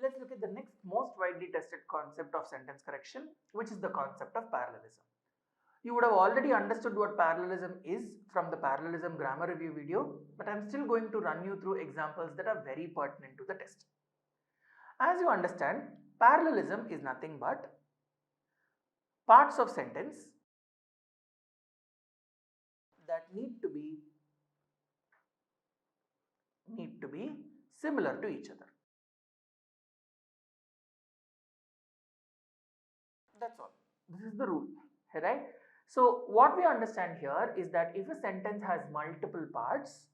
Let's look at the next most widely tested concept of sentence correction, which is the concept of parallelism. You would have already understood what parallelism is from the parallelism grammar review video, but I'm still going to run you through examples that are very pertinent to the test. As you understand, parallelism is nothing but parts of sentence that need to be similar to each other. That's all. This is the rule, right? So what we understand here is that if a sentence has multiple parts,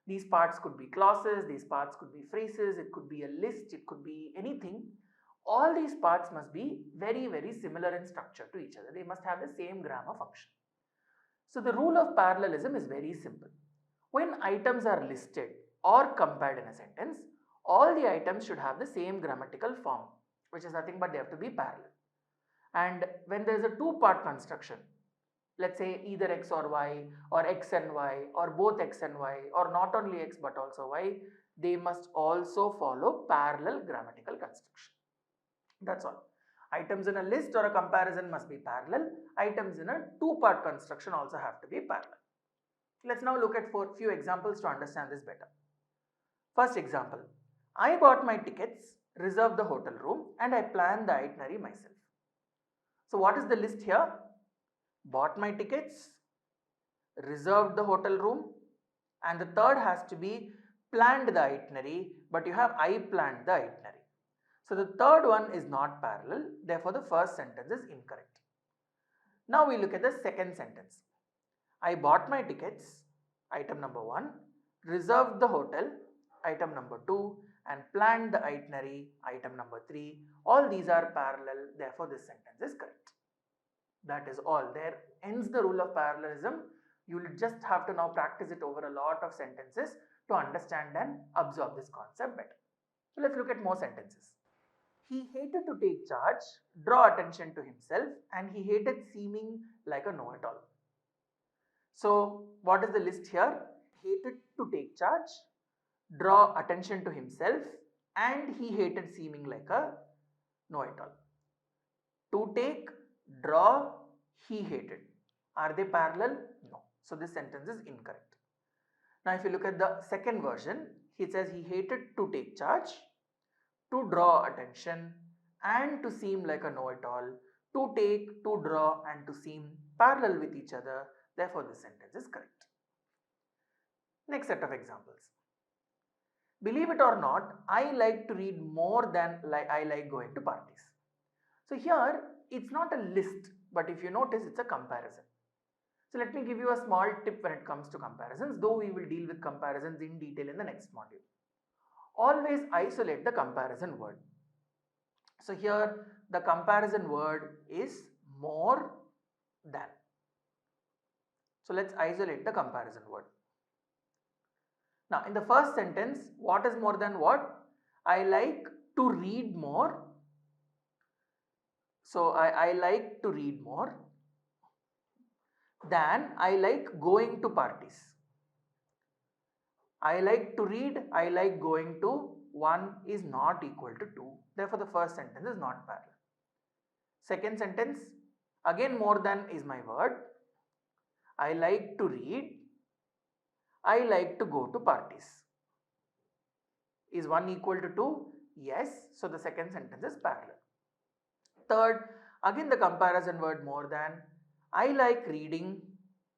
these parts could be clauses, these parts could be phrases, it could be a list, it could be anything. All these parts must be very, very similar in structure to each other. They must have the same grammar function. So the rule of parallelism is very simple. When items are listed or compared in a sentence, all the items should have the same grammatical form, which is nothing but they have to be parallel. And when there is a two-part construction, let's say either x or y, or x and y, or both x and y, or not only x but also y, they must also follow parallel grammatical construction. That's all. Items in a list or a comparison must be parallel. Items in a two-part construction also have to be parallel. Let's now look at few examples to understand this better. First example, I bought my tickets, reserved the hotel room, and I planned the itinerary myself. So what is the list here? Bought my tickets, reserved the hotel room, and the third has to be planned the itinerary, but you have I planned the itinerary. So the third one is not parallel, therefore the first sentence is incorrect. Now we look at the second sentence. I bought my tickets, item number 1, reserved the hotel, item number 2, and planned the itinerary, item number 3. All these are parallel, therefore this sentence is correct. That is all. There ends the rule of parallelism. You will just have to now practice it over a lot of sentences to understand and absorb this concept better. So let's look at more sentences. He hated to take charge, draw attention to himself, and he hated seeming like a know-it-all. So what is the list here? Hated to take charge, draw attention to himself, and he hated seeming like a know-it-all. To take, draw, he hated. Are they parallel? No. So this sentence is incorrect. Now if you look at the second version, he says he hated to take charge, to draw attention, and to seem like a know-it-all. To take, to draw, and to seem parallel with each other. Therefore this sentence is correct. Next set of examples. Believe it or not, I like to read more than I like going to parties. So here it's not a list, but if you notice, it's a comparison. So let me give you a small tip when it comes to comparisons, though we will deal with comparisons in detail in the next module. Always isolate the comparison word. So here the comparison word is more than. So let's isolate the comparison word. Now in the first sentence, what is more than what? I like to read more. So I like to read more than I like going to parties. I like to read, I like going to, 1 is not equal to 2. Therefore the first sentence is not parallel. Second sentence, again more than is my word. I like to read, I like to go to parties. Is 1 equal to 2? Yes. So the second sentence is parallel. Third, again the comparison word more than. I like reading,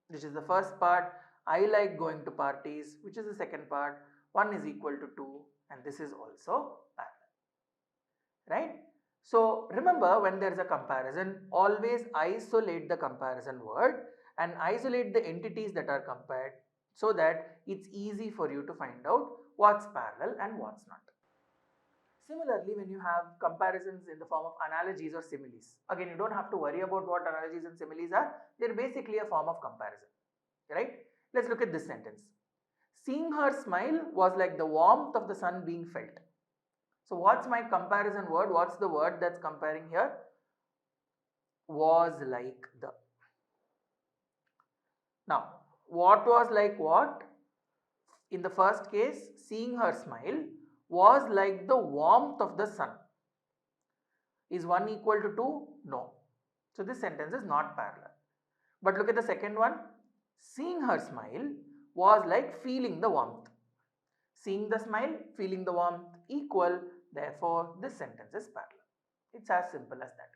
which is the first part. I like going to parties, which is the second part. 1 is equal to 2, and this is also parallel. Right? So remember, when there is a comparison, always isolate the comparison word and isolate the entities that are compared so that it's easy for you to find out what's parallel and what's not. Similarly, when you have comparisons in the form of analogies or similes, again you don't have to worry about what analogies and similes are. They're basically a form of comparison, right? Let's look at this sentence. Seeing her smile was like the warmth of the sun being felt. So what's my comparison word? What's the word that's comparing here? Was like the. Now, what was like what? In the first case, seeing her smile was like the warmth of the sun. Is 1 equal to 2? No. So this sentence is not parallel. But look at the second one. Seeing her smile was like feeling the warmth. Seeing the smile, feeling the warmth equal, therefore this sentence is parallel. It's as simple as that.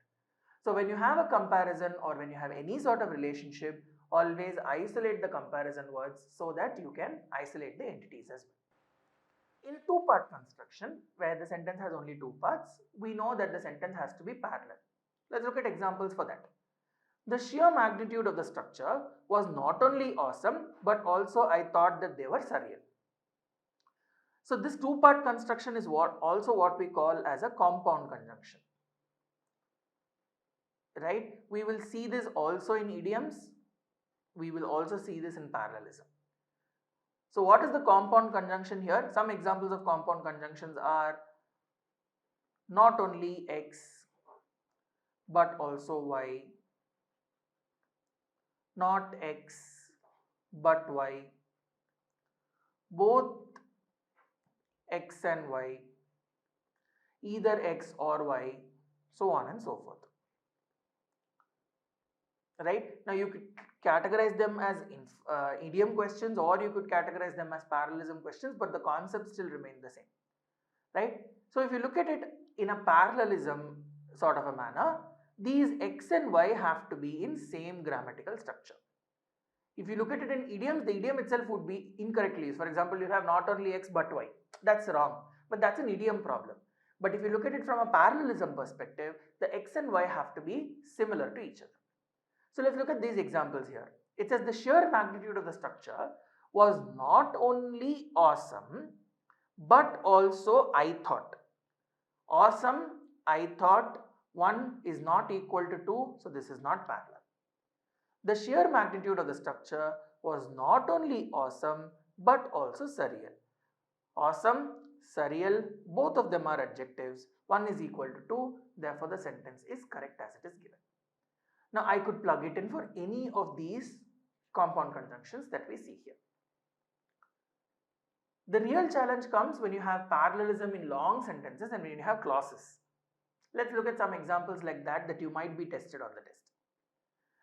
So when you have a comparison or when you have any sort of relationship, always isolate the comparison words so that you can isolate the entities as well. In two-part construction, where the sentence has only two parts, we know that the sentence has to be parallel. Let's look at examples for that. The sheer magnitude of the structure was not only awesome, but also I thought that they were surreal. So this two-part construction is what we call as a compound conjunction. Right? We will see this also in idioms. We will also see this in parallelism. So what is the compound conjunction here? Some examples of compound conjunctions are not only x but also y, not x but y, both x and y, either x or y, so on and so forth. Right? Now you could categorize them as idiom questions, or you could categorize them as parallelism questions, but the concepts still remain the same. Right? So if you look at it in a parallelism sort of a manner, these x and y have to be in same grammatical structure. If you look at it in idioms, the idiom itself would be incorrectly used. For example, you have not only x but y. That's wrong, but that's an idiom problem. But if you look at it from a parallelism perspective, the x and y have to be similar to each other. So let's look at these examples here. It says the sheer magnitude of the structure was not only awesome, but also I thought. Awesome, I thought, 1 is not equal to 2, so this is not parallel. The sheer magnitude of the structure was not only awesome, but also surreal. Awesome, surreal, both of them are adjectives. 1 is equal to 2, therefore the sentence is correct as it is given. Now I could plug it in for any of these compound conjunctions that we see here. The real challenge comes when you have parallelism in long sentences and when you have clauses. Let's look at some examples like that you might be tested on the test.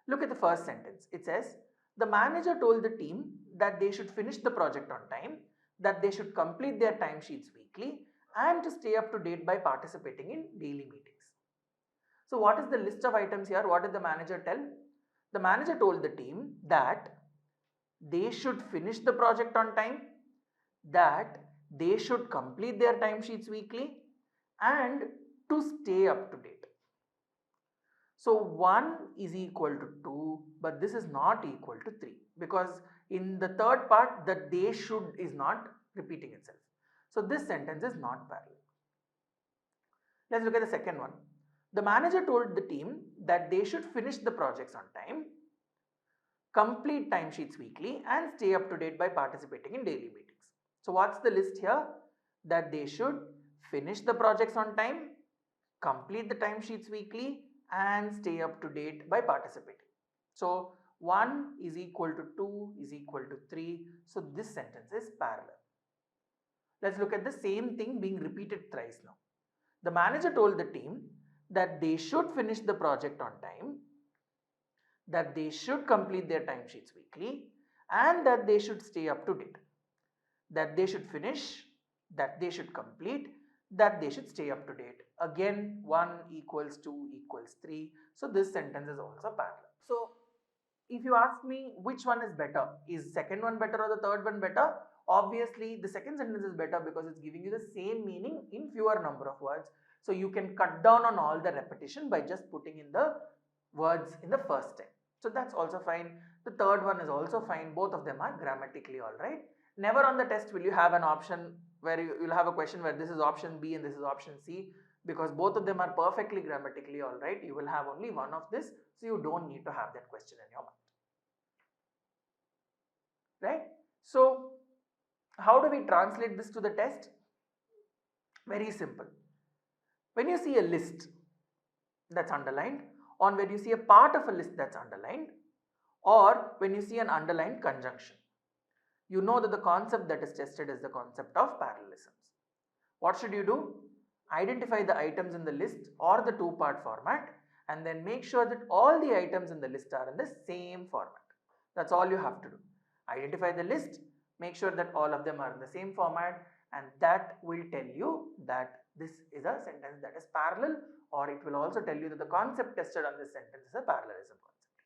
Look at the first sentence. It says, the manager told the team that they should finish the project on time, that they should complete their timesheets weekly, and to stay up to date by participating in daily meetings. So what is the list of items here? What did the manager tell? The manager told the team that they should finish the project on time, that they should complete their timesheets weekly, and to stay up to date. So 1 is equal to 2, but this is not equal to 3 because in the third part the they should is not repeating itself. So this sentence is not parallel. Let's look at the second one. The manager told the team that they should finish the projects on time, complete timesheets weekly, and stay up to date by participating in daily meetings. So what's the list here? That they should finish the projects on time, complete the timesheets weekly, and stay up to date by participating. So 1 is equal to 2 is equal to 3. So this sentence is parallel. Let's look at the same thing being repeated thrice now. The manager told the team that they should finish the project on time, that they should complete their timesheets weekly, and that they should stay up to date. That they should finish, that they should complete, that they should stay up to date. Again, 1 equals 2 equals 3. So this sentence is also parallel. So if you ask me which one is better, is second one better or the third one better? Obviously the second sentence is better because it's giving you the same meaning in fewer number of words. So you can cut down on all the repetition by just putting in the words in the first step. So that's also fine. The third one is also fine. Both of them are grammatically alright. Never on the test will you have an option where you'll have a question where this is option B and this is option C, because both of them are perfectly grammatically alright. You will have only one of this, so you don't need to have that question in your mind. Right? So how do we translate this to the test? Very simple. When you see a list that's underlined, or when you see a part of a list that's underlined, or when you see an underlined conjunction, you know that the concept that is tested is the concept of parallelisms. What should you do? Identify the items in the list or the two-part format, and then make sure that all the items in the list are in the same format. That's all you have to do. Identify the list, make sure that all of them are in the same format, and that will tell you that this is a sentence that is parallel, or it will also tell you that the concept tested on this sentence is a parallelism concept.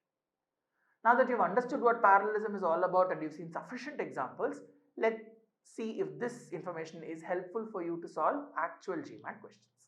Now that you've understood what parallelism is all about and you've seen sufficient examples, let's see if this information is helpful for you to solve actual GMAT questions.